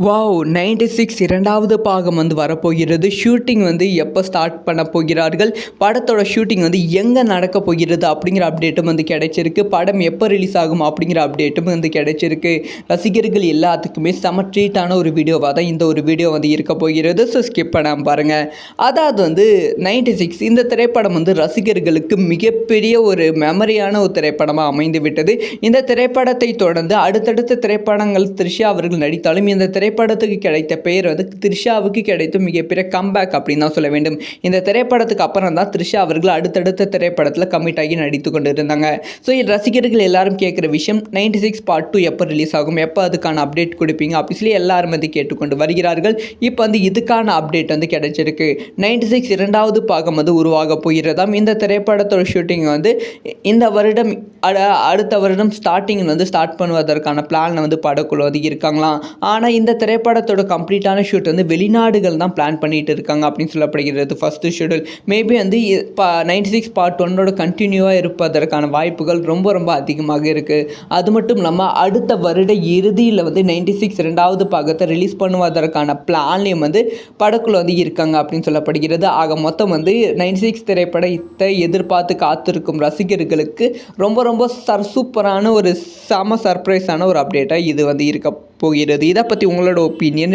Wow! 96 இரண்டாவது பாகம் வரப்போகிறது. ஷூட்டிங் எப்போ ஸ்டார்ட் பண்ண போகிறார்கள், படத்தோட ஷூட்டிங் எங்கே நடக்க போகிறது அப்படிங்கிற அப்டேட்டும் கிடைச்சிருக்கு. படம் எப்போ ரிலீஸ் ஆகும் அப்படிங்கிற அப்டேட்டும் கிடைச்சிருக்கு. ரசிகர்கள் எல்லாத்துக்குமே செம ட்ரீட்டான ஒரு வீடியோவாக தான் இந்த ஒரு வீடியோ இருக்க போகிறது. ஸோ ஸ்கிப் பண்ணாமல் பாருங்கள். அதாவது 96 இந்த திரைப்படம் ரசிகர்களுக்கு மிகப்பெரிய ஒரு மெமரியான ஒரு திரைப்படமாக அமைந்து விட்டது. இந்த திரைப்படத்தை தொடர்ந்து அடுத்தடுத்த திரைப்படங்கள் த்ரிஷா அவர்கள் நடித்தாலும் இந்த திரைப்படத்துக்கு கிடைத்த பெயர் த்ரிஷாவுக்கு கிடைத்த மிகப்பெரிய கம்பேக் அப்படின்னு தான் சொல்ல வேண்டும். இந்த திரைப்படத்துக்கு அப்புறம் தான் த்ரிஷா அவர்கள் அடுத்தடுத்த திரைப்படத்தில் கமிட் ஆகி நடித்து கொண்டு இருந்தாங்க. ஸோ ரசிகர்கள் எல்லாரும் கேட்குற விஷயம் 96 பார்ட் 2 எப்போ ரிலீஸ் ஆகும், எப்போ அதுக்கான அப்டேட் கொடுப்பீங்க ஆஃபீஸ்லேயே எல்லாரும் கேட்டுக்கொண்டு வருகிறார்கள். இப்போ இதுக்கான அப்டேட் கிடைச்சிருக்கு. 96 இரண்டாவது பாகம் உருவாக போகிறதாம். இந்த திரைப்படத்தோட ஷூட்டிங் இந்த வருடம் அடுத்த வருடம் ஸ்டார்டிங் ஸ்டார்ட் பண்ணுவதற்கான பிளான் படக்குழு இருக்காங்களாம். ஆனால் இந்த திரைப்படத்தோட கம்ப்ளீட்டான ஷூட் வெளிநாடுகள் தான் பிளான் பண்ணிட்டு இருக்காங்க அப்படின்னு சொல்லப்படுகிறது. ஃபர்ஸ்ட் ஷெடியூல் மேபி 96 பார்ட் 1 கண்டினியூவாக இருப்பதற்கான வாய்ப்புகள் ரொம்ப ரொம்ப அதிகமாக இருக்குது. அது மட்டும் இல்லாமல் அடுத்த வருட இறுதியில் 96 இரண்டாவது பாகத்தை ரிலீஸ் பண்ணுவதற்கான பிளான்லேயும் படக்குழு இருக்காங்க அப்படின்னு சொல்லப்படுகிறது. ஆக மொத்தம் 96 திரைப்படத்தை எதிர்பார்த்து காத்திருக்கும் ரசிகர்களுக்கு ரொம்ப ரொம்ப சூப்பரான ஒரு செம சர்ப்ரைஸான ஒரு அப்டேட்டாக இது இருக்க போகிறது. இதை பற்றி உங்களோட ஒப்பீனியன்